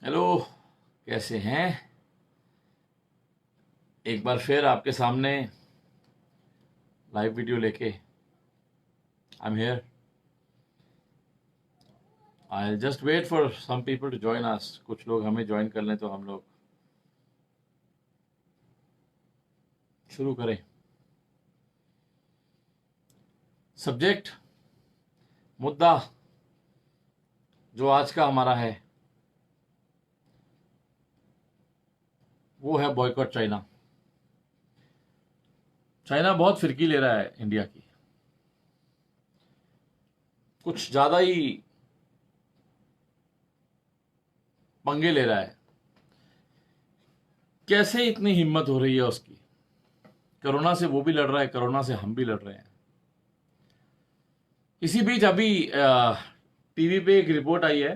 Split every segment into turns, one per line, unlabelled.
Hello. कैसे हैं? एक बार फिर आपके सामने लाइव वीडियो लेके I am here. I just wait for some people to join us. कुछ लोग हमें ज्वाइन कर लें तो हम लोग शुरू करें। सब्जेक्ट, मुद्दा जो आज का हमारा है वो है बॉयकॉट चाइना। चाइना बहुत फिरकी ले रहा है इंडिया की, कुछ ज्यादा ही पंगे ले रहा है। कैसे इतनी हिम्मत हो रही है उसकी? कोरोना से वो भी लड़ रहा है, कोरोना से हम भी लड़ रहे हैं। इसी बीच अभी टीवी पे एक रिपोर्ट आई है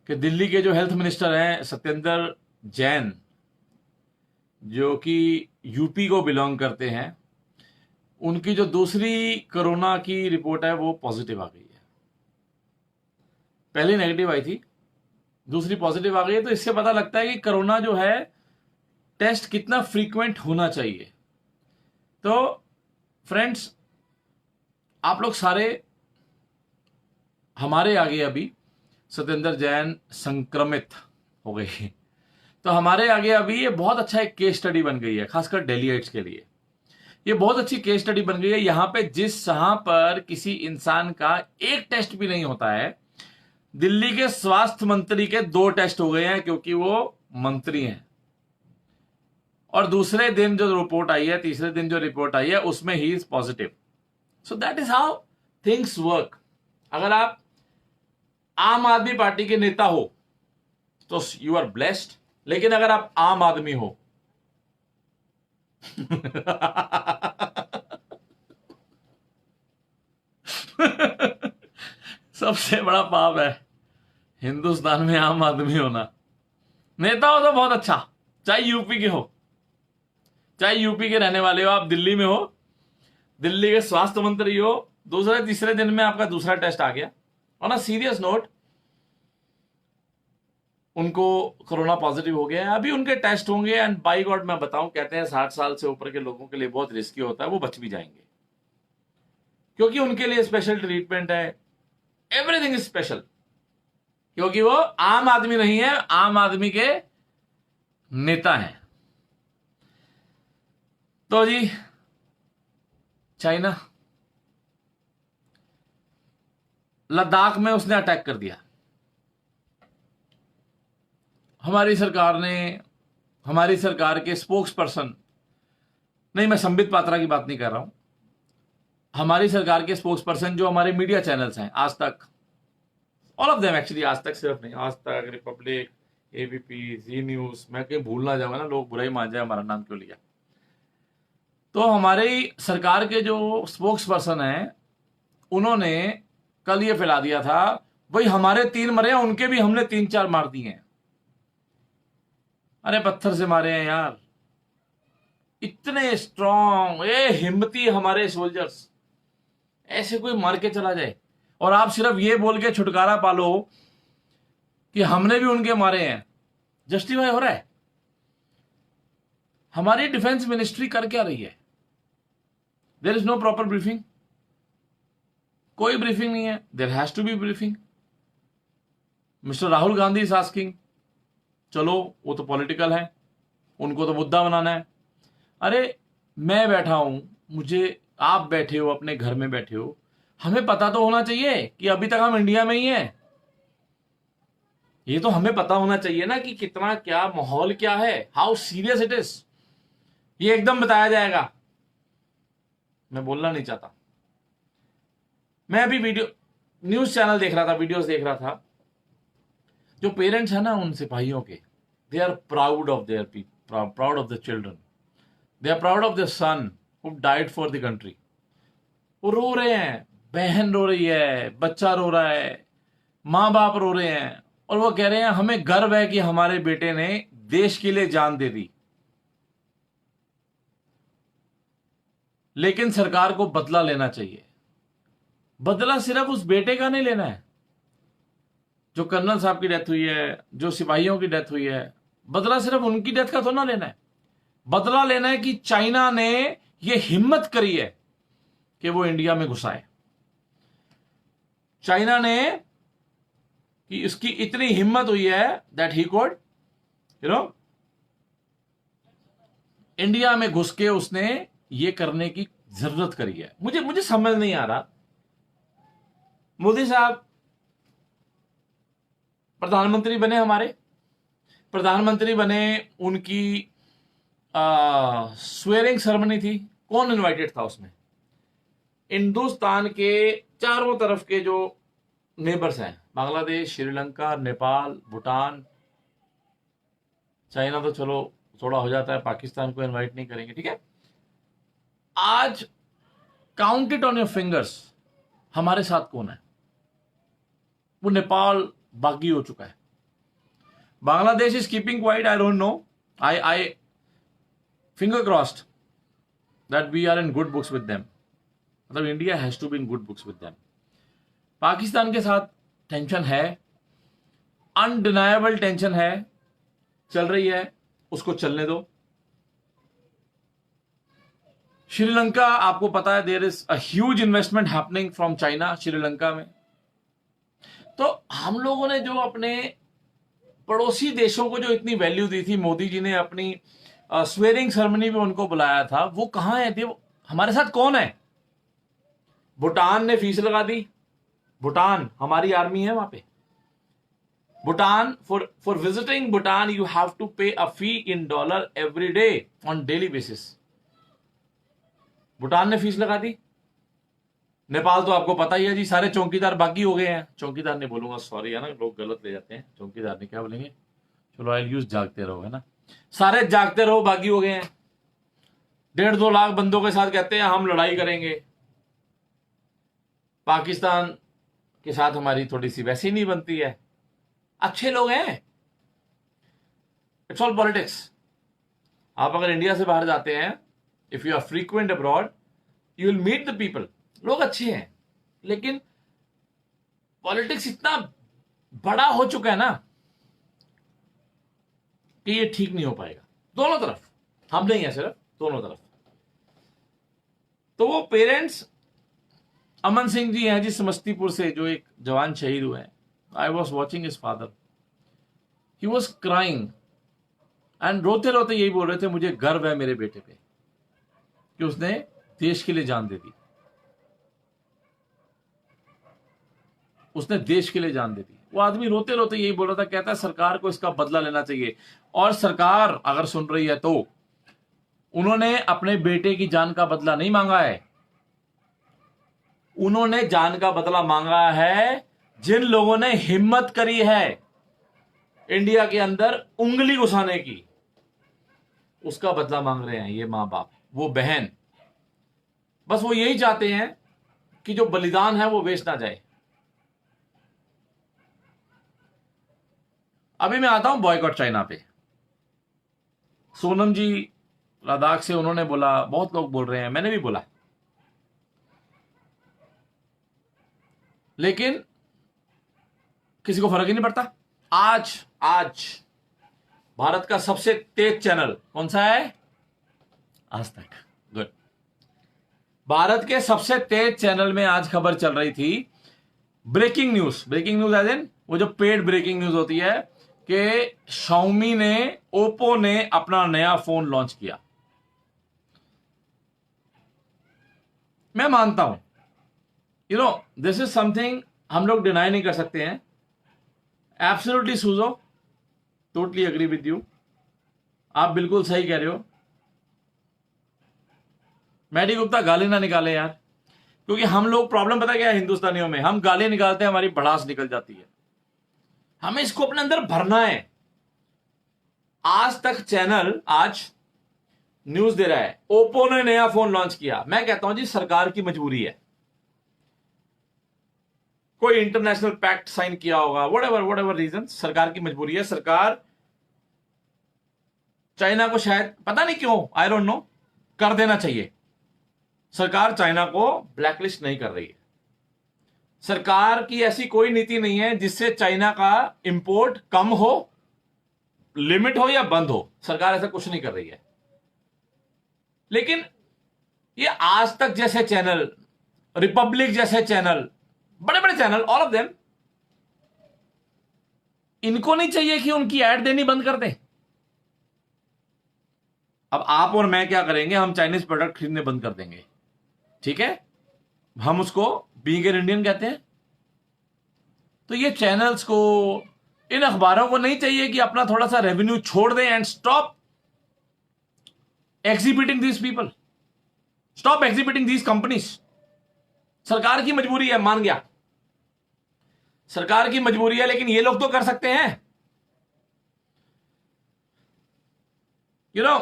कि दिल्ली के जो हेल्थ मिनिस्टर हैं सत्येंद्र जैन, जो कि यूपी को बिलोंग करते हैं, उनकी जो दूसरी कोरोना की रिपोर्ट है वो पॉजिटिव आ गई है। पहली नेगेटिव आई थी, दूसरी पॉजिटिव आ गई है। तो इससे पता लगता है कि कोरोना जो है टेस्ट कितना फ्रीक्वेंट होना चाहिए। तो फ्रेंड्स, आप लोग सारे हमारे आगे अभी सत्येंद्र जैन संक्रमित हो गए, तो हमारे आगे अभी ये बहुत अच्छा एक केस स्टडी बन गई है, खासकर डेलीइट्स के लिए। ये बहुत अच्छी केस स्टडी बन गई है। यहां पे जहां पर किसी इंसान का एक टेस्ट भी नहीं होता है, दिल्ली के स्वास्थ्य मंत्री के 2 टेस्ट हो गए हैं, क्योंकि वो मंत्री हैं। और दूसरे दिन जो रिपोर्ट आई है, तीसरे दिन जो रिपोर्ट आई है, उसमें he is positive. So that is how things work. अगर आप आम आदमी पार्टी के नेता हो तो यू आर ब्लेस्ड, लेकिन अगर आप आम आदमी हो सबसे बड़ा पाप है हिंदुस्तान में आम आदमी होना। नेता हो तो बहुत अच्छा, चाहे यूपी के हो, चाहे यूपी के रहने वाले हो, आप दिल्ली में हो, दिल्ली के स्वास्थ्य मंत्री हो, दूसरे तीसरे दिन में आपका दूसरा टेस्ट आ गया। ऑन अ सीरियस नोट, उनको कोरोना पॉजिटिव हो गया है, अभी उनके टेस्ट होंगे एंड बाई गॉड मैं बताऊं, कहते हैं 60 साल से ऊपर के लोगों के लिए बहुत रिस्की होता है, वो बच भी जाएंगे, क्योंकि उनके लिए स्पेशल ट्रीटमेंट है। एवरीथिंग इज स्पेशल, क्योंकि वो आम आदमी नहीं है, आम आदमी के नेता हैं। तो जी, चाइना लद्दाख में उसने अटैक कर दिया। हमारी सरकार ने, हमारी सरकार के स्पोक्स पर्सन, नहीं मैं संबित पात्रा की बात नहीं कर रहा हूं, हमारी सरकार के स्पोक्स पर्सन जो हमारे मीडिया चैनल्स हैं, आज तक, ऑल ऑफ देम एक्चुअली, आज तक सिर्फ नहीं, आज तक, रिपब्लिक, एबीपी, जी न्यूज, मैं कहीं भूल ना जाऊंगा ना, लोग बुराई मान जाए हमारा नाम क्यों लिया। तो हमारी सरकार के जो स्पोक्स पर्सन हैं, उन्होंने कल ये फैला दिया था, भाई हमारे 3 मरे हैं, उनके भी हमने 3-4 मार दिए हैं। अरे पत्थर से मारे हैं यार, इतने स्ट्रांग, ए हिम्मती हमारे सोल्जर्स, ऐसे कोई मार के चला जाए और आप सिर्फ ये बोल के छुटकारा पालो कि हमने भी उनके मारे हैं। जस्टिफाई हो रहा है? हमारी डिफेंस मिनिस्ट्री कर क्या रही है? There is no proper briefing, कोई ब्रीफिंग नहीं है। There has to be briefing. Mister Rahul Gandhi is asking, चलो वो तो पॉलिटिकल है, उनको तो मुद्दा बनाना है। अरे मैं बैठा हूं, मुझे, आप बैठे हो अपने घर में बैठे हो, हमें पता तो होना चाहिए कि अभी तक हम इंडिया में ही हैं। ये तो हमें पता होना चाहिए ना कि कितना, क्या माहौल क्या है, हाउ सीरियस इट इज। ये एकदम बताया जाएगा? मैं बोलना नहीं चाहता। मैं अभी वीडियो, न्यूज चैनल देख रहा था, वीडियोस देख रहा था। जो पेरेंट्स है ना उन सिपाहियों के, they are proud of their proud of the children, they are proud of the son who died for the country. वो रो रहे हैं, बहन रो रही है, बच्चा रो रहा है, माँ बाप रो रहे हैं, और वो कह रहे हैं हमें गर्व है कि हमारे बेटे ने देश के लिए जान दे दी। लेकिन सरकार को बदला लेना चाहिए। बदला सिर्फ उस बेटे का नहीं लेना है जो कर्नल साहब की डेथ हुई है, जो सिपाहियों की डेथ हुई है, बदला सिर्फ उनकी डेथ का तो ना लेना है, बदला लेना है कि चाइना ने ये हिम्मत करी है कि वो इंडिया में घुसाए। चाइना ने कि इसकी इतनी हिम्मत हुई है दैट ही कुड इंडिया में घुस के उसने ये करने की जरूरत करी है। मुझे समझ नहीं आ रहा, मोदी साहब प्रधानमंत्री बने, हमारे प्रधानमंत्री बने, उनकी स्वेरिंग सेरेमनी थी, कौन इनवाइटेड था उसमें? हिंदुस्तान के चारों तरफ के जो नेबर्स हैं, बांग्लादेश, श्रीलंका, नेपाल, भूटान, चाइना तो चलो थोड़ा हो जाता है, पाकिस्तान को इनवाइट नहीं करेंगे, ठीक है। आज count it on your fingers हमारे साथ कौन है। वो नेपाल बागी हो चुका है, Bangladesh is keeping quiet, I don't know, I finger crossed that we are in good books with them, मतलब India has to be in good books with them. Pakistan के साथ टेंशन है, अनडिनायबल टेंशन है, चल रही है, उसको चलने दो। श्रीलंका, आपको पता है there is a huge investment happening from China Sri Lanka में। तो हम लोगों ने जो अपने पड़ोसी देशों को जो इतनी वैल्यू दी थी, मोदी जी ने अपनी स्वेरिंग सेरेमनी में उनको बुलाया था, वो कहां है? हमारे साथ कौन है? भूटान ने फीस लगा दी, भूटान, हमारी आर्मी है वहां पे। Bhutan, for visiting Bhutan you have to pay a fee in dollar every day on daily basis. Bhutan ने फीस लगा दी। नेपाल तो आपको पता ही है जी, सारे चौकीदार बागी हो गए हैं, चौकीदार नहीं बोलूंगा, सॉरी है ना, लोग गलत ले जाते हैं, चौकीदार नहीं, क्या बोलेंगे, चलो आई यूज जागते रहो, है ना, सारे जागते रहो बागी हो गए हैं। 1.5-2 लाख बंदों के साथ कहते हैं हम लड़ाई करेंगे। पाकिस्तान के साथ हमारी थोड़ी सी वैसी नहीं बनती है, अच्छे लोग हैं, इट्स ऑल पॉलिटिक्स। आप अगर इंडिया से बाहर जाते हैं, if you are frequent abroad, you will meet the people, लोग अच्छे हैं, लेकिन पॉलिटिक्स इतना बड़ा हो चुका है ना कि ये ठीक नहीं हो पाएगा, दोनों तरफ, हम नहीं है सिर्फ, दोनों तरफ। तो वो पेरेंट्स, अमन सिंह जी हैं जी समस्तीपुर से, जो एक जवान शहीद हुए हैं, I was watching his father, he was crying and रोते रोते यही बोल रहे थे, मुझे गर्व है मेरे बेटे पे कि उसने देश के लिए जान दे दी, उसने देश के लिए जान दे दी। वो आदमी रोते रोते यही बोल रहा था, कहता है सरकार को इसका बदला लेना चाहिए। और सरकार अगर सुन रही है तो उन्होंने अपने बेटे की जान का बदला नहीं मांगा है, उन्होंने जान का बदला मांगा है जिन लोगों ने हिम्मत करी है इंडिया के अंदर उंगली घुसाने की, उसका बदला मांग रहे हैं ये मां बाप, वो बहन। बस वो यही चाहते हैं कि जो बलिदान है वो वेस्ट ना जाए। अभी मैं आता हूं बॉयकॉट चाइना पे। सोनम जी लद्दाख से, उन्होंने बोला, बहुत लोग बोल रहे हैं, मैंने भी बोला, लेकिन किसी को फर्क ही नहीं पड़ता। आज भारत का सबसे तेज चैनल कौन सा है? आज तक। गुड। भारत के सबसे तेज चैनल में आज खबर चल रही थी, ब्रेकिंग न्यूज एज इन वो जो पेड ब्रेकिंग न्यूज होती है, कि शाओमी ने, ओप्पो ने अपना नया फोन लॉन्च किया। मैं मानता हूं, दिस इज समथिंग हम लोग डिनाई नहीं कर सकते हैं। एब्सोल्युटली सूजो, टोटली एग्री विद यू, आप बिल्कुल सही कह रहे हो। मैडी गुप्ता गाली ना निकाले यार, क्योंकि हम लोग, प्रॉब्लम पता क्या है हिंदुस्तानियों में, हम गाली निकालते हैं, हमारी भड़ास निकल जाती है, हमें इसको अपने अंदर भरना है। आज तक चैनल आज न्यूज दे रहा है, ओप्पो ने नया फोन लॉन्च किया। मैं कहता हूं जी सरकार की मजबूरी है, कोई इंटरनेशनल पैक्ट साइन किया होगा, व्हाटएवर रीजन, सरकार की मजबूरी है। सरकार चाइना को शायद, पता नहीं क्यों, आई डोंट नो, कर देना चाहिए। सरकार चाइना को ब्लैकलिस्ट नहीं कर रही है, सरकार की ऐसी कोई नीति नहीं है जिससे चाइना का इंपोर्ट कम हो, लिमिट हो या बंद हो। सरकार ऐसा कुछ नहीं कर रही है। लेकिन ये आज तक जैसे चैनल, रिपब्लिक जैसे चैनल, बड़े बड़े चैनल, ऑल ऑफ देम, इनको नहीं चाहिए कि उनकी एड देनी बंद कर दें। अब आप और मैं क्या करेंगे, हम चाइनीज प्रोडक्ट खरीदने बंद कर देंगे, ठीक है, हम उसको बीइंग एन इंडियन कहते हैं। तो ये चैनल्स को, इन अखबारों को नहीं चाहिए कि अपना थोड़ा सा रेवेन्यू छोड़ दें and stop exhibiting these people, stop exhibiting these companies. सरकार की मजबूरी है, मान गया, सरकार की मजबूरी है, लेकिन ये लोग तो कर सकते हैं। यू नो,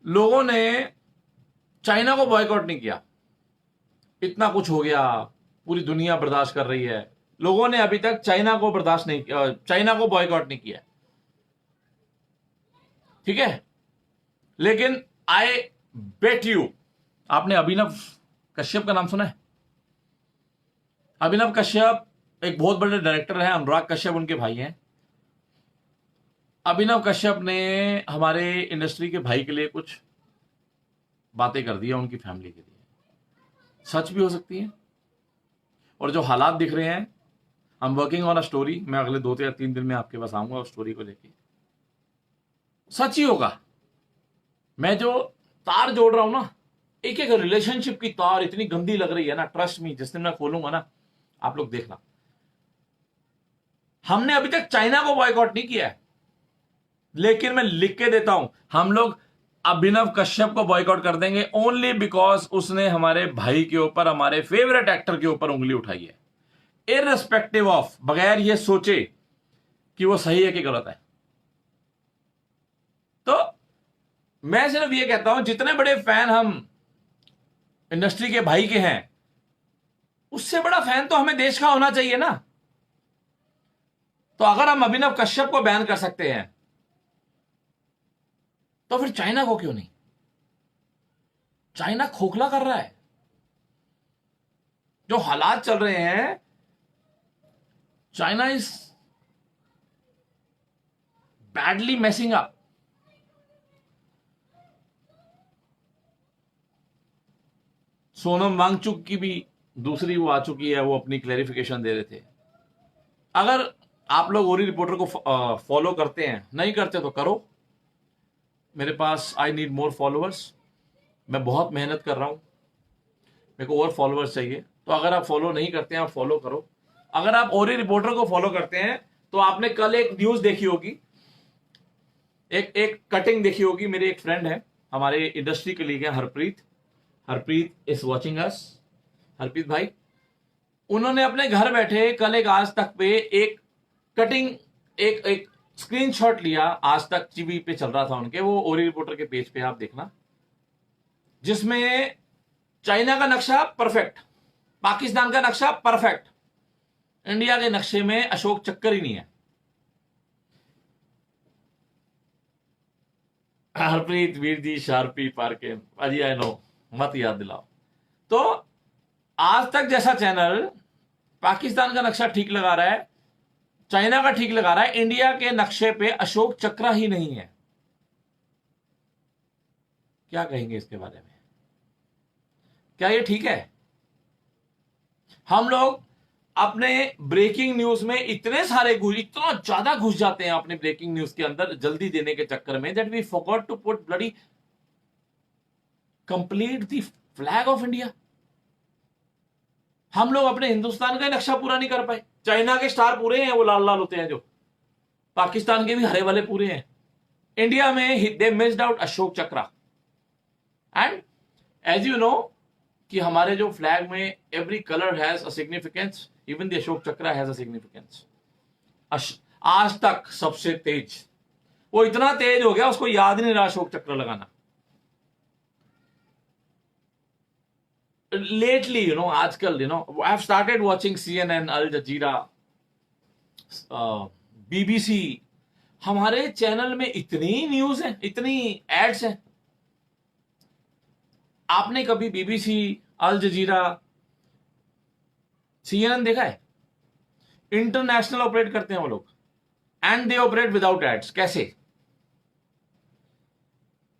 लोगों ने चाइना को बॉयकॉट नहीं किया, इतना कुछ हो गया, पूरी दुनिया बर्दाश्त कर रही है, लोगों ने अभी तक चाइना को बर्दाश्त नहीं किया, चाइना को बॉयकॉट नहीं किया, ठीक है। लेकिन आई बेट यू, आपने अभिनव कश्यप का नाम सुना है? अभिनव कश्यप एक बहुत बड़े डायरेक्टर हैं, अनुराग कश्यप उनके भाई हैं। अभिनव कश्यप ने हमारे इंडस्ट्री के भाई के लिए कुछ बातें कर दी है उनकी फैमिली के लिए, सच भी हो सकती है। और जो हालात दिख रहे हैं, I am working on a story, मैं अगले 2 या 3 दिन में आपके पास आऊंगा उस स्टोरी को लेके, सच ही होगा। मैं जो तार जोड़ रहा हूं ना, एक एक रिलेशनशिप की तार इतनी गंदी लग रही है ना, ट्रस्ट मी, जिस दिन मैं खोलूंगा ना, आप लोग देखना। हमने अभी तक चाइना को बॉयकॉट नहीं किया है, लेकिन मैं लिख के देता हूं, हम लोग अभिनव कश्यप को बॉयकॉट कर देंगे ओनली बिकॉज उसने हमारे भाई के ऊपर, हमारे फेवरेट एक्टर के ऊपर उंगली उठाई है, इररिस्पेक्टिव ऑफ, बगैर ये सोचे कि वो सही है कि गलत है। तो मैं सिर्फ ये कहता हूं, जितने बड़े फैन हम इंडस्ट्री के भाई के हैं, उससे बड़ा फैन तो हमें देश का होना चाहिए ना। तो अगर हम अभिनव कश्यप को बैन कर सकते हैं, तो फिर चाइना को क्यों नहीं? चाइना खोखला कर रहा है, जो हालात चल रहे हैं, China is badly messing up. Sonam Wangchuk की भी दूसरी वो आ चुकी है, वो अपनी क्लैरिफिकेशन दे रहे थे। अगर आप लोग ओरी रिपोर्टर को फॉलो करते हैं, नहीं करते तो करो, मेरे पास आई नीड मोर फॉलोअर्स, मैं बहुत मेहनत कर रहा हूं, मेरे को और फॉलोअर्स चाहिए। तो अगर आप फॉलो नहीं करते हैं, आप फॉलो करो। अगर आप ओरी रिपोर्टर को फॉलो करते हैं, तो आपने कल एक न्यूज देखी होगी, एक कटिंग देखी होगी। मेरे एक फ्रेंड है, हमारे इंडस्ट्री के लिए, Harpreet is watching us, Harpreet भाई, उन्होंने अपने घर बैठे कल एक आज तक पे एक कटिंग, एक स्क्रीनशॉट लिया, आज तक टीवी पे चल रहा था उनके, वो ओरी रिपोर्टर के पेज पे आप देखना, जिसमें चाइना का नक्शा परफेक्ट, पाकिस्तान का नक्शा परफेक्ट, इंडिया के नक्शे में अशोक चक्कर ही नहीं है। हरप्रीत वीर जी शार्पी पार्के, अजी आई नो, मत याद दिलाओ। तो आज तक जैसा चैनल पाकिस्तान का नक्शा ठीक लगा रहा है, चाइना का ठीक लगा रहा है, इंडिया के नक्शे पे अशोक चक्र ही नहीं है। क्या कहेंगे इसके बारे में? क्या ये ठीक है? हम लोग अपने ब्रेकिंग न्यूज में इतना ज्यादा घुस जाते हैं अपने ब्रेकिंग न्यूज के अंदर, जल्दी देने के चक्कर में, that we forgot to put bloody complete the flag of India. हम लोग अपने हिंदुस्तान का नक्शा पूरा नहीं कर पाए। चाइना के स्टार पूरे हैं, वो लाल लाल होते हैं, जो पाकिस्तान के भी हरे वाले पूरे हैं। इंडिया में दे मिस्ड आउट अशोक चक्र। एंड एज यू नो कि हमारे जो फ्लैग में every colour has a significance, even the Ashok चक्र हैज अ सिग्निफिकेंस। आज तक सबसे तेज, वो इतना तेज हो गया उसको याद नहीं रहा अशोक चक्र लगाना। Lately, आजकल, I have started watching CNN, Al Jazeera, BBC। हमारे चैनल में इतनी न्यूज है, इतनी एड्स हैं। आपने कभी BBC, अल जजीरा, CNN देखा है? इंटरनेशनल ऑपरेट करते हैं वो लोग, and they operate without aids. कैसे?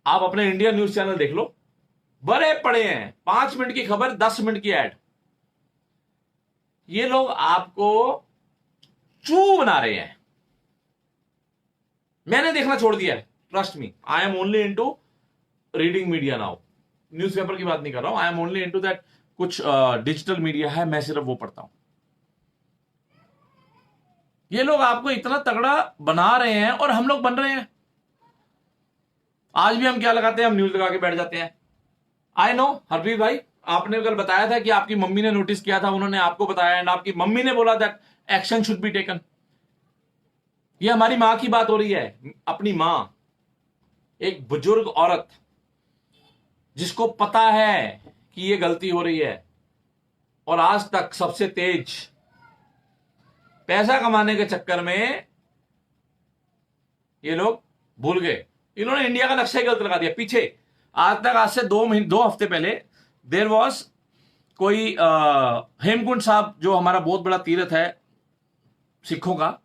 आप अपने इंडिया न्यूज चैनल देख लो, बड़े पड़े हैं, 5 मिनट की खबर, 10 मिनट की एड। ये लोग आपको चू बना रहे हैं। मैंने देखना छोड़ दिया है, trust me. I am only into reading media now. Newspaper की बात नहीं कर रहा हूं, I am only into that. कुछ डिजिटल मीडिया है, मैं सिर्फ वो पढ़ता हूं। ये लोग आपको इतना तगड़ा बना रहे हैं और हम लोग बन रहे हैं। आज भी हम क्या लगाते हैं? हम न्यूज लगा के बैठ जाते हैं। आई नो हरप्रीत भाई, आपने कल बताया था कि आपकी मम्मी ने नोटिस किया था, उन्होंने आपको बताया, एंड आपकी मम्मी ने बोला that action should be taken. ये हमारी मां की बात हो रही है। अपनी मां, एक बुजुर्ग औरत जिसको पता है कि ये गलती हो रही है, और आज तक सबसे तेज पैसा कमाने के चक्कर में ये लोग भूल गए। इन्होंने इंडिया का नक्शा ही गलत लगा दिया पीछे। आज तक, आज से 2 हफ्ते पहले देर वॉज कोई हेमकुंड साहब, जो हमारा बहुत बड़ा तीर्थ है सिखों का,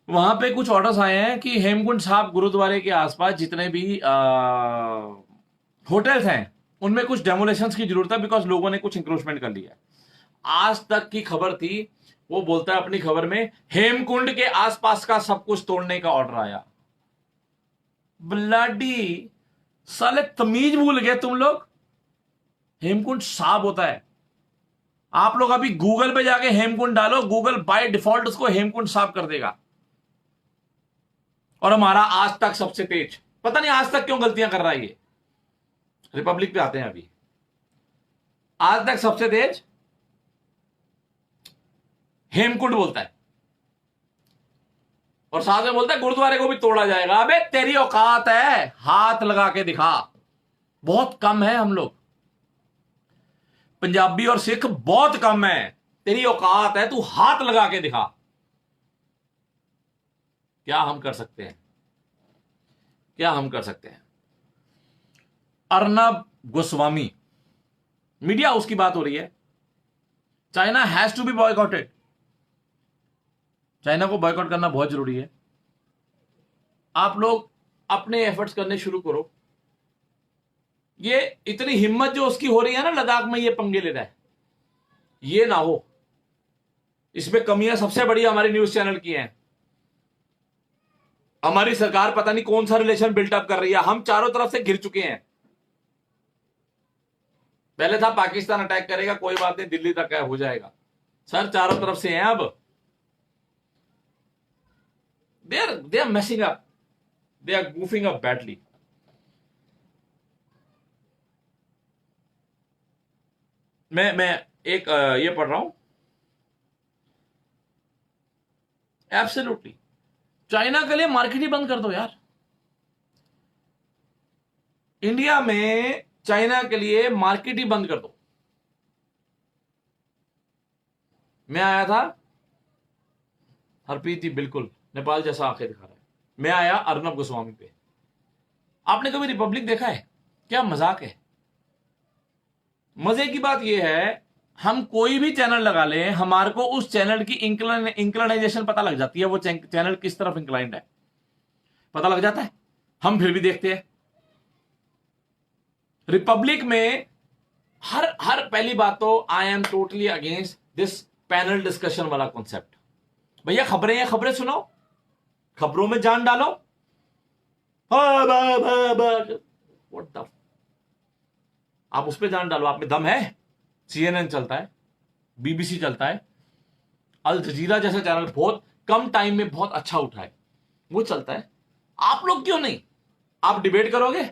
वहां पे कुछ ऑर्डर्स आए हैं कि हेमकुंड साहब गुरुद्वारे के आसपास जितने भी होटल्स हैं उनमें कुछ डेमोलेशंस की जरूरत है, बिकॉज लोगों ने कुछ इंक्रोचमेंट कर लिया। आज तक की खबर थी, वो बोलता है अपनी खबर में, हेमकुंड के आसपास का सब कुछ तोड़ने का ऑर्डर आया। ब्लडी साले, तमीज भूल गए तुम लोग। हेमकुंड साहब होता है। आप लोग अभी गूगल पे जाके हेमकुंड डालो, गूगल बाय डिफॉल्ट उसको हेमकुंड साफ कर देगा। और हमारा आज तक सबसे तेज, पता नहीं आज तक क्यों गलतियां कर रहा है ये। रिपब्लिक पे आते हैं अभी। आज तक सबसे तेज हेमकुंड बोलता है, और साथ में बोलता है गुरुद्वारे को भी तोड़ा जाएगा। अबे तेरी औकात है, हाथ लगा के दिखा। बहुत कम है हम लोग, पंजाबी और सिख बहुत कम है। तेरी औकात है, तू हाथ लगा के दिखा। क्या हम कर सकते हैं? क्या हम कर सकते हैं? अर्नब गोस्वामी, मीडिया उसकी बात हो रही है। China has to be boycotted. China को बॉयकॉट करना बहुत जरूरी है। आप लोग अपने एफर्ट्स करने शुरू करो। ये इतनी हिम्मत जो उसकी हो रही है ना, लद्दाख में ये पंगे ले रहा है, ये ना हो। इसमें कमियां सबसे बड़ी हमारी न्यूज चैनल की हैं। हमारी सरकार पता नहीं कौन सा रिलेशन बिल्टअप कर रही है। हम चारों तरफ से घिर चुके हैं। पहले था पाकिस्तान अटैक करेगा, कोई बात नहीं, दिल्ली तक हो जाएगा। सर चारों तरफ से हैं अब। they are messing up, they are goofing up badly. मैं एक ये पढ़ रहा हूं, एब्सोल्युटली चाइना के लिए मार्केट ही बंद कर दो यार। इंडिया में चाइना के लिए मार्केट ही बंद कर दो। मैं आया था, हरप्रीत जी बिल्कुल नेपाल जैसा आंखें दिखा रहा है। मैं आया अर्नब गोस्वामी पे। आपने कभी रिपब्लिक देखा है? क्या मजाक है। मजे की बात यह है, हम कोई भी चैनल लगा लें, हमारे को उस चैनल की इंक्लाइनेशन पता लग जाती है। वो चैनल किस तरफ इंक्लाइंड है पता लग जाता है, हम फिर भी देखते हैं। रिपब्लिक में हर पहली बात तो I am totally against this panel discussion वाला कॉन्सेप्ट। भैया खबरें हैं, खबरें सुनो, खबरों में जान डालो। व्हाट द, आप उस पर जान डालो, आप में दम है। CNN चलता है, BBC चलता है, अल जजीरा जैसा चैनल बहुत कम टाइम में बहुत अच्छा उठा है, वो चलता है। आप लोग क्यों नहीं? आप डिबेट करोगे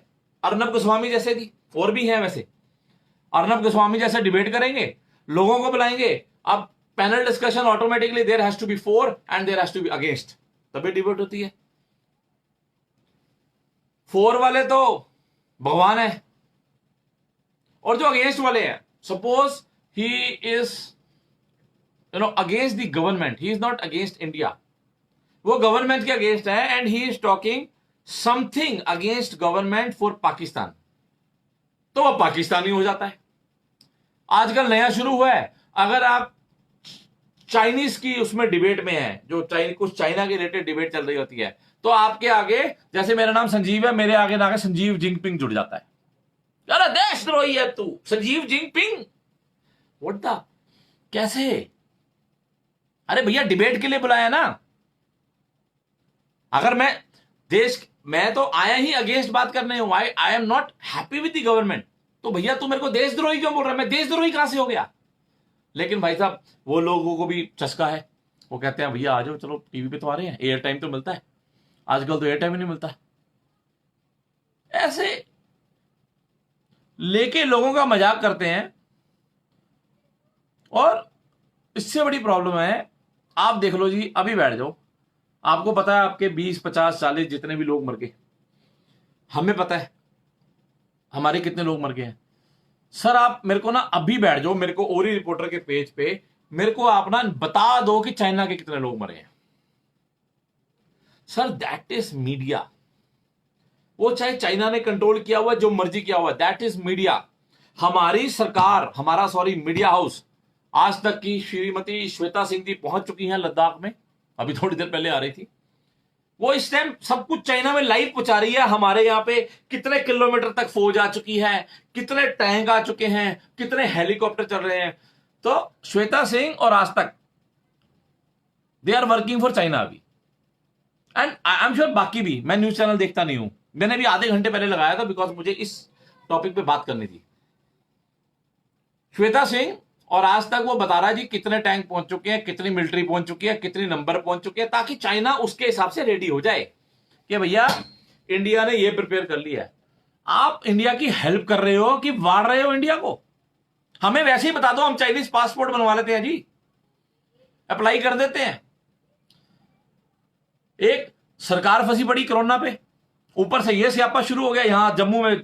अर्नब गोस्वामी जैसे की, और भी हैं वैसे। अर्नब गोस्वामी जैसे डिबेट करेंगे, लोगों को बुलाएंगे। अब panel discussion automatically there has to be for and there has to be against, तभी डिबेट होती है। फॉर वाले तो भगवान है, और जो अगेंस्ट वाले हैं, suppose he is against the government, he is not against India, वो गवर्नमेंट के अगेंस्ट है, and he is talking something against government for Pakistan, तो वह पाकिस्तानी हो जाता है। आजकल नया शुरू हुआ है, अगर आप चाइनीज की उसमें डिबेट में है, जो कुछ चाइना के रिलेटेड डिबेट चल रही होती है, तो आपके आगे, जैसे मेरा नाम संजीव है, मेरे आगे ना संजीव जिनपिंग जुड़ जाता है। अरे देशद्रोही है तू, संजीव जिनपिंग, व्हाट द, कैसे? अरे भैया डिबेट के लिए बुलाया ना। अगर मैं तो आया ही अगेंस्ट बात करने हूं, I am not happy with the government, तो भैया तू मेरे को देशद्रोही क्यों बोल रहा है? मैं देशद्रोही कहां से हो गया? लेकिन भाई साहब वो लोगों को भी चस्का है, वो कहते हैं भैया आ जाओ, चलो टीवी पे तो आ रहे हैं, एयर टाइम तो मिलता है। आजकल तो एयर टाइम ही नहीं मिलता। ऐसे लेके लोगों का मजाक करते हैं। और इससे बड़ी प्रॉब्लम है, आप देख लो जी, अभी बैठ जाओ, आपको पता है आपके 20 50 40 जितने भी लोग मर गए, हमें पता है हमारे कितने लोग मर गए हैं। सर आप मेरे को ना अभी बैठ जाओ, मेरे को ओरी रिपोर्टर के पेज पे मेरे को आप ना बता दो कि चाइना के कितने लोग मरे हैं। Sir that is media. वो चाहे चाइना ने कंट्रोल किया हुआ, जो मर्जी किया हुआ, दैट इज मीडिया। हमारी सरकार, मीडिया हाउस, आज तक की श्रीमती श्वेता सिंह जी पहुंच चुकी हैं लद्दाख में, अभी थोड़ी देर पहले आ रही थी। वो इस टाइम सब कुछ चाइना में लाइव पहुंचा रही है। हमारे यहां पे कितने किलोमीटर तक फौज आ चुकी है, कितने टैंक आ चुके हैं, कितने हेलीकॉप्टर चल रहे हैं। तो श्वेता सिंह और आज तक they are working for China अभी, एंड आई एम श्योर बाकी भी। मैं न्यूज चैनल देखता नहीं हूं, मैंने भी आधे घंटे पहले लगाया था, बिकॉज मुझे इस टॉपिक पे बात करनी थी। श्वेता सिंह और आज तक वो बता रहा है जी कितने टैंक पहुंच चुके हैं, कितनी मिलिट्री पहुंच चुकी है, कितनी नंबर पहुंच चुके हैं, ताकि चाइना उसके हिसाब से रेडी हो जाए कि भैया इंडिया ने ये प्रिपेयर कर लिया है। आप इंडिया की हेल्प कर रहे हो कि वार रहे हो इंडिया को? हमें वैसे ही बता दो, हम चाइनीज पासपोर्ट बनवा लेते हैं जी, अप्लाई कर देते हैं। एक सरकार फंसी पड़ी कोरोना पे, ऊपर से ये स्यापा शुरू हो गया, यहां जम्मू में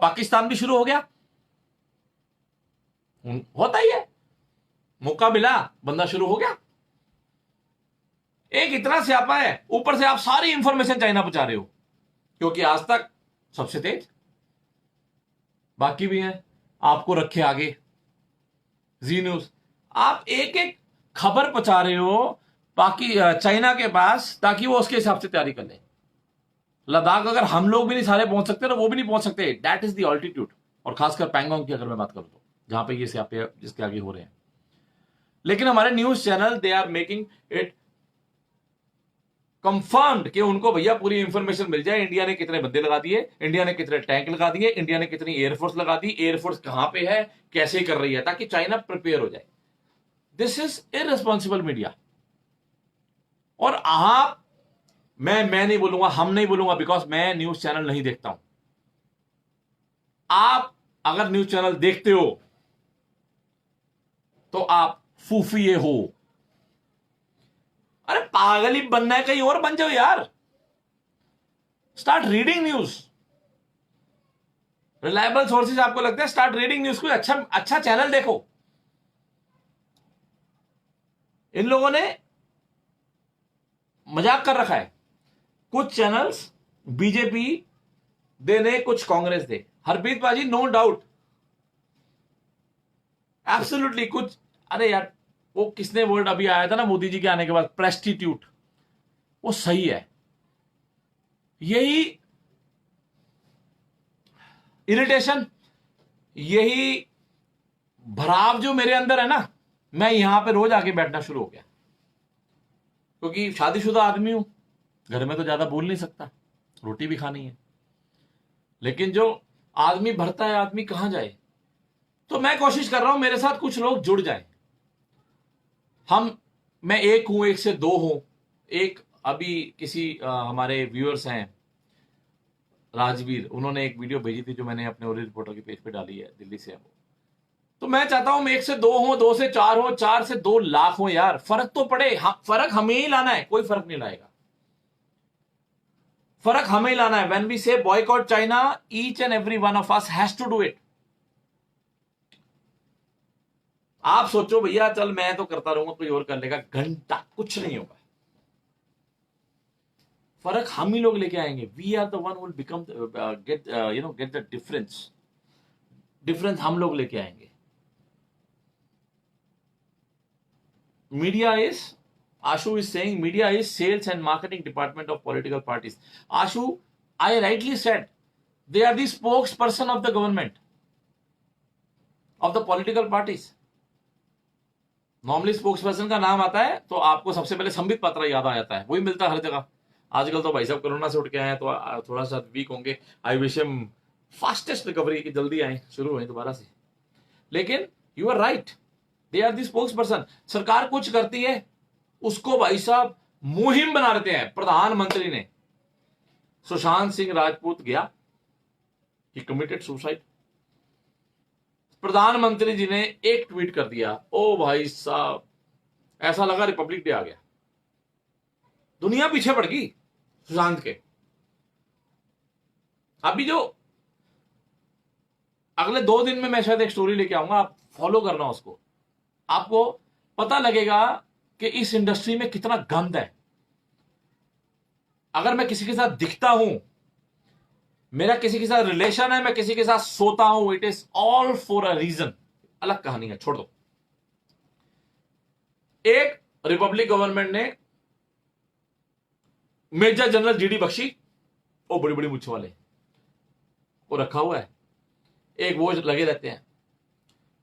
पाकिस्तान भी शुरू हो गया। होता ही है, मौका मिला बंदा शुरू हो गया। एक इतना स्यापा है, ऊपर से आप सारी इंफॉर्मेशन चाइना पहुंचा रहे हो, क्योंकि आज तक सबसे तेज बाकी भी हैं, आपको रखे आगे जी न्यूज। आप एक एक खबर पहुंचा रहे हो बाकी चाइना के पास, ताकि वो उसके हिसाब से तैयारी कर ले। लद्दाख अगर हम लोग भी नहीं सारे पहुंच सकते ना, वो भी नहीं पहुंच सकते। That is the altitude. और खासकर पैंगोंग की अगर मैं बात करूं तो, जहां पे ये स्यापे जिसके आगे हो रहे हैं। लेकिन हमारे news channel they are making it confirmed कि उनको भैया पूरी इंफॉर्मेशन मिल जाए। इंडिया ने कितने बंदे लगा दिए, इंडिया ने कितने टैंक लगा दिए, इंडिया ने कितनी एयरफोर्स लगा दी, एयरफोर्स कहां पे है, कैसे कर रही है, ताकि चाइना प्रिपेयर हो जाए। This is irresponsible media. और आप, मैं नहीं बोलूंगा, हम नहीं बोलूंगा, बिकॉज मैं न्यूज चैनल नहीं देखता हूं। आप अगर न्यूज चैनल देखते हो तो आप फूफिए हो। अरे पागल ही बनना है, कहीं और बन जाओ यार। Start reading news, reliable sources आपको लगता है, स्टार्ट रीडिंग न्यूज। कोई अच्छा चैनल देखो। इन लोगों ने मजाक कर रखा है, कुछ चैनल्स बीजेपी देने, कुछ कांग्रेस दे। हरप्रीत बाजी नो डाउट, एब्सोल्युटली कुछ। अरे यार वो किसने वर्ड अभी आया था ना मोदी जी के आने के बाद, प्रेस्टिट्यूट, वो सही है। यही इरिटेशन, यही भराव जो मेरे अंदर है ना, मैं यहां पे रोज आके बैठना शुरू हो गया। क्योंकि शादीशुदा आदमी हूं, घर में तो ज्यादा बोल नहीं सकता, रोटी भी खानी है। लेकिन जो आदमी भरता है, आदमी कहां जाए। तो मैं कोशिश कर रहा हूं मेरे साथ कुछ लोग जुड़ जाएं। मैं एक हूं, एक से दो हूं। एक अभी किसी हमारे व्यूअर्स हैं राजवीर, उन्होंने एक वीडियो भेजी थी जो मैंने अपने ओरिजिनल रिपोर्टर के पेज पे डाली है, दिल्ली से है वो। तो मैं चाहता हूं मैं एक से दो हो, दो से चार हो, चार से 2 लाख हो यार, फर्क तो पड़े। फर्क हमें ही लाना है, कोई फर्क नहीं लाएगा। फर्क हमें ही लाना है। When we say boycott China, each and every one of us has to do it. आप सोचो भैया चल मैं तो करता रहूंगा, कोई और कर लेगा, घंटा कुछ नहीं होगा। फर्क हम ही लोग लेके आएंगे। We are the one will become get the difference हम लोग लेके आएंगे। media is, Ashu is saying media is sales and marketing department of political parties. Ashu, I rightly said, they are the spokesperson of the government, of the political parties. Normally spokes person का नाम आता है तो आपको सबसे पहले संबित पात्रा याद आ जाता है, वही मिलता है हर जगह। आजकल तो भाई साहब कोरोना से उठ के आए हैं तो थोड़ा सा वीक होंगे। I wish him fastest recovery की, जल्दी आए, शुरू हुए दोबारा से। लेकिन you are right, they are the spokesperson. सरकार कुछ करती है उसको भाई साहब मुहिम बना देते हैं। प्रधानमंत्री ने, सुशांत सिंह राजपूत गया, ही कमिटेड सुसाइड। प्रधानमंत्री जी ने एक ट्वीट कर दिया, ओ भाई साहब ऐसा लगा रिपब्लिक डे आ गया, दुनिया पीछे पड़ गई सुशांत के। अभी जो अगले 2 दिन में मैं शायद एक स्टोरी लेके आऊंगा, आप फॉलो करना उसको, आपको पता लगेगा कि इस इंडस्ट्री में कितना गंद है। अगर मैं किसी के साथ दिखता हूं, मेरा किसी के साथ रिलेशन है, मैं किसी के साथ सोता हूं, it is all for a reason. अलग कहानी है, छोड़ दो। एक रिपब्लिक गवर्नमेंट ने मेजर जनरल जीडी बख्शी, वो बड़ी बड़ी मुझ वाले, वो रखा हुआ है, एक वो लगे रहते हैं।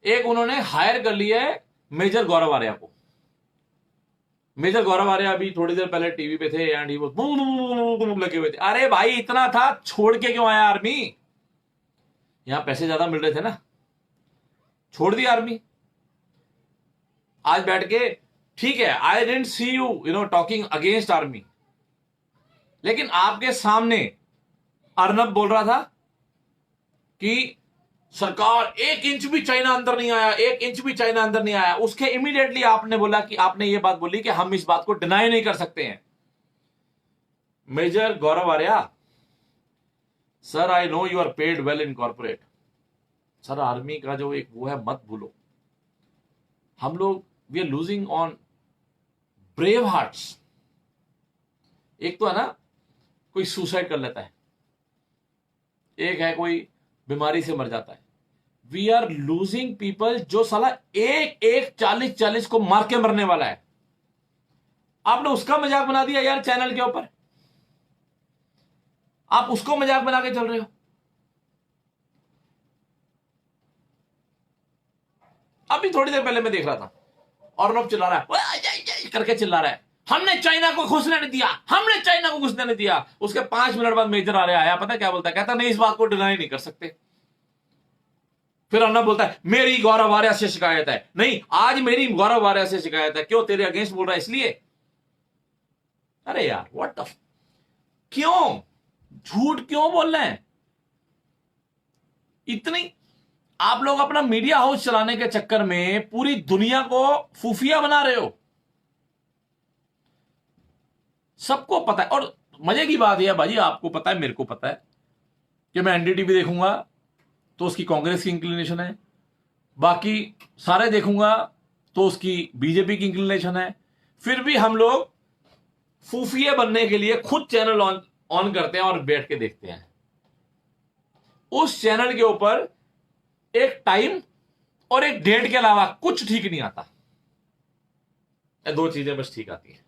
एक उन्होंने हायर कर लिया है मेजर गौरव आर्या को। मेजर गौरव आर्या अभी थोड़ी देर पहले टीवी पे थे एंड ही वो लगे हुए थे। अरे भाई इतना था, छोड़ के क्यों आया आर्मी? यहां पैसे ज्यादा मिल रहे थे ना, छोड़ दी आर्मी। आज बैठ के ठीक है, I didn't see you talking against army, लेकिन आपके सामने अर्नब बोल रहा था कि सरकार 1 इंच भी चाइना अंदर नहीं आया, 1 इंच भी चाइना अंदर नहीं आया। उसके इमीडिएटली आपने बोला कि आपने ये बात बोली कि हम इस बात को डिनाई नहीं कर सकते हैं। Major Gaurav Arya, sir I know you are paid well in corporate. Sir army का जो एक वो है, मत भूलो। हम लोग we are losing on brave hearts. एक तो है ना, कोई सुसाइड कर लेता है, एक है कोई बीमारी से मर जाता है। वी आर लूजिंग पीपल जो साला एक 40 को मार के मरने वाला है। आपने उसका मजाक बना दिया यार चैनल के ऊपर, आप उसको मजाक बना के चल रहे हो। अभी थोड़ी देर पहले मैं देख रहा था, अर्नब चिल्ला रहा है, करके चिल्ला रहा है, हमने चाइना को घुसने नहीं दिया, हमने चाइना को घुसने नहीं दिया। उसके 5 मिनट बाद मेजर आर्या आया, पता क्या बोलता है? कहता नहीं, इस बात को डिनाई नहीं कर सकते। फिर अर्नब बोलता है मेरी गौरव आर्या से शिकायत है। नहीं, आज मेरी गौरव आर्या से शिकायत है। क्यों? तेरे अगेंस्ट बोल रहा है इसलिए। अरे यार व्हाट द, क्यों झूठ क्यों बोल रहे हैं? इतनी आप लोग अपना मीडिया हाउस चलाने के चक्कर में पूरी दुनिया को फूफिया बना रहे हो। सबको पता है, और मजे की बात यह है भाई, आपको पता है, मेरे को पता है कि मैं एनडीटीवी देखूंगा तो उसकी कांग्रेस की इंक्लिनेशन है, बाकी सारे देखूंगा तो उसकी बीजेपी की इंक्लिनेशन है। फिर भी हम लोग फूफिया बनने के लिए खुद चैनल ऑन करते हैं और बैठ के देखते हैं। उस चैनल के ऊपर एक टाइम और एक डेट के अलावा कुछ ठीक नहीं आता। 2 चीजें बस ठीक आती हैं,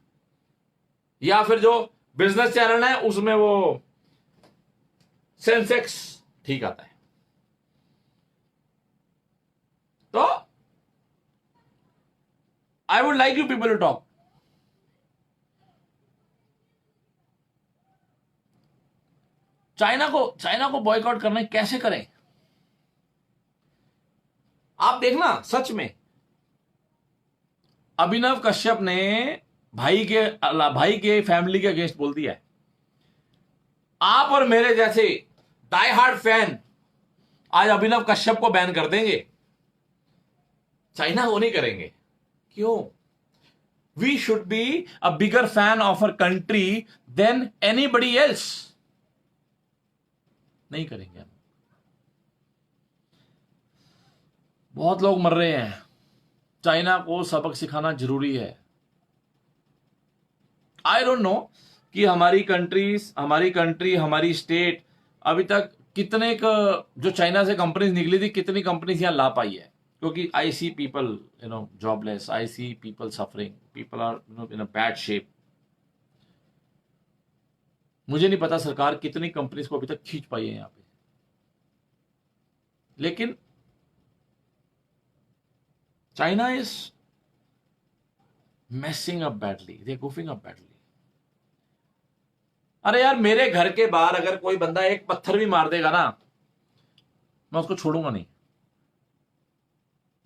या फिर जो बिजनेस चैनल है उसमें वो सेंसेक्स ठीक आता है। तो I would like you people to talk. China को बॉयकॉट करना है, कैसे करें? आप देखना, सच में अभिनव कश्यप ने भाई के फैमिली के अगेंस्ट बोल दिया है। आप और मेरे जैसे डाई हार्ड फैन आज अभिनव कश्यप को बैन कर देंगे, चाइना को नहीं करेंगे। क्यों? We should be a bigger fan of our country than anybody else. नहीं करेंगे हम। बहुत लोग मर रहे हैं, चाइना को सबक सिखाना जरूरी है। आई डोंट नो कि हमारी कंट्री हमारी स्टेट अभी तक कितने जो चाइना से कंपनीज निकली थी, कितनी कंपनीज यहां ला पाई है। क्योंकि I see people jobless, I see people suffering, people are in a bad shape. मुझे नहीं पता सरकार कितनी कंपनीज को अभी तक खींच पाई है यहां पे, लेकिन China is messing up badly, they goofing up badly. अरे यार, मेरे घर के बाहर अगर कोई बंदा एक पत्थर भी मार देगा ना, मैं उसको छोड़ूंगा नहीं।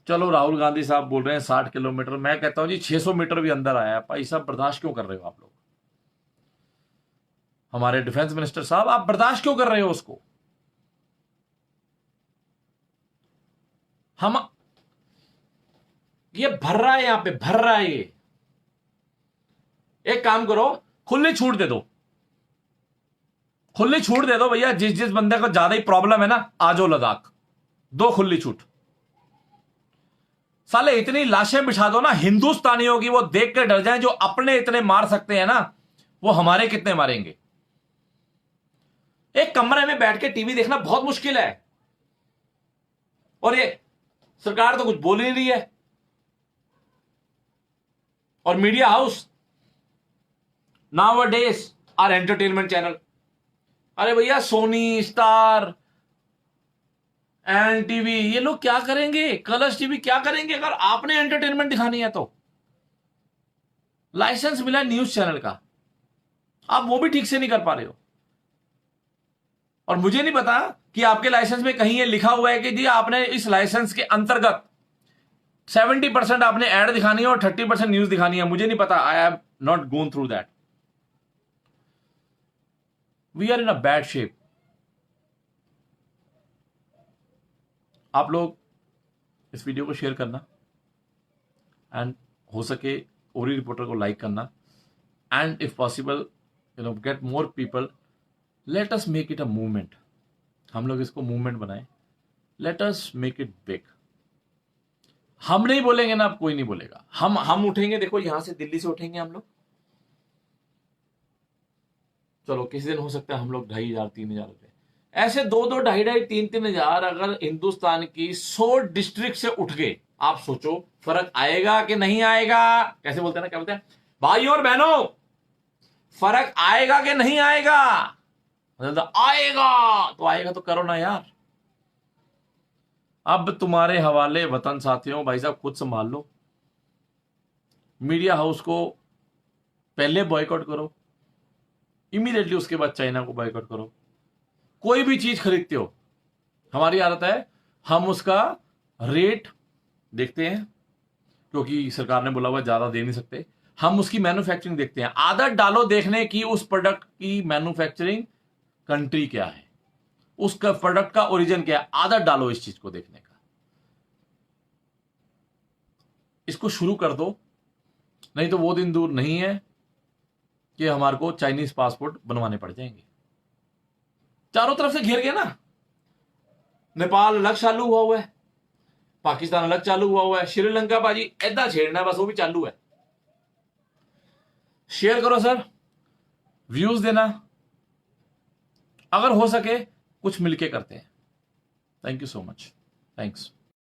चलो राहुल गांधी साहब बोल रहे हैं 60 किलोमीटर, मैं कहता हूं जी 600 मीटर भी अंदर आया, भाई साहब बर्दाश्त क्यों कर रहे हो आप लोग? हमारे डिफेंस मिनिस्टर साहब, आप बर्दाश्त क्यों कर रहे हो उसको? हम ये भर रहा है, यहां पे भर रहा है ये। एक काम करो, खुली छूट दे दो, खुली छूट दे दो भैया। जिस जिस बंदे को ज्यादा ही प्रॉब्लम है ना, आ जाओ लद्दाख, दो खुली छूट। साले इतनी लाशें बिछा दो ना हिंदुस्तानियों की, वो देख कर डर जाएं। जो अपने इतने मार सकते हैं ना, वो हमारे कितने मारेंगे। एक कमरे में बैठ के टीवी देखना बहुत मुश्किल है, और ये सरकार तो कुछ बोल ही नहीं रही है। और media house nowadays are entertainment channel. अरे भैया, सोनी, स्टार, एन टीवी, ये लोग क्या करेंगे? कलर्स टीवी क्या करेंगे अगर आपने एंटरटेनमेंट दिखानी है तो? लाइसेंस मिला है न्यूज चैनल का, आप वो भी ठीक से नहीं कर पा रहे हो। और मुझे नहीं पता कि आपके लाइसेंस में कहीं ये लिखा हुआ है कि जी आपने इस लाइसेंस के अंतर्गत 70% आपने एड दिखानी है और 30% न्यूज दिखानी है। मुझे नहीं पता, I have not gone through that. We are in a bad shape. आप लोग इस वीडियो को शेयर करना, एंड हो सके ओरी रिपोर्टर को लाइक करना, and if possible get more people. Let us make it a movement. हम लोग इसको मूवमेंट बनाएं, let us make it big. हम नहीं बोलेंगे ना, अब कोई नहीं बोलेगा। हम उठेंगे, देखो यहां से दिल्ली से उठेंगे हम लोग। चलो किसी दिन हो सकता है हम लोग 2,500 3,000 रुपए, ऐसे 2-2 2,500 3,000 अगर हिंदुस्तान की 100 डिस्ट्रिक्ट से उठ गए, आप सोचो फर्क आएगा कि नहीं आएगा? कैसे बोलते हैं ना, क्या बोलते हैं भाइयों और बहनों, फर्क आएगा कि नहीं आएगा? आएगा तो आएगा, तो करो ना यार। अब तुम्हारे हवाले वतन साथियों, भाई साहब खुद संभाल लो। मीडिया हाउस को पहले बॉयकॉट करो, इमीडिएटली उसके बाद चाइना को बॉयकॉट करो। कोई भी चीज खरीदते हो, हमारी आदत है हम उसका रेट देखते हैं, क्योंकि सरकार ने बोला हुआ ज्यादा दे नहीं सकते। हम उसकी मैन्युफैक्चरिंग देखते हैं। आदत डालो देखने की उस प्रोडक्ट की मैन्युफैक्चरिंग कंट्री क्या है, उसका प्रोडक्ट का ओरिजिन क्या है। आदत डालो इस चीज को देखने का, इसको शुरू कर दो। नहीं तो वो दिन दूर नहीं है कि हमारे को चाइनीज पासपोर्ट बनवाने पड़ जाएंगे। चारों तरफ से घेर गया ना, नेपाल अलग चालू हुआ है, पाकिस्तान अलग चालू हुआ है, श्रीलंका बाजी ऐदा छेड़ना बस वो भी चालू है। शेयर करो सर, व्यूज देना, अगर हो सके कुछ मिलके करते हैं। Thank you so much, thanks.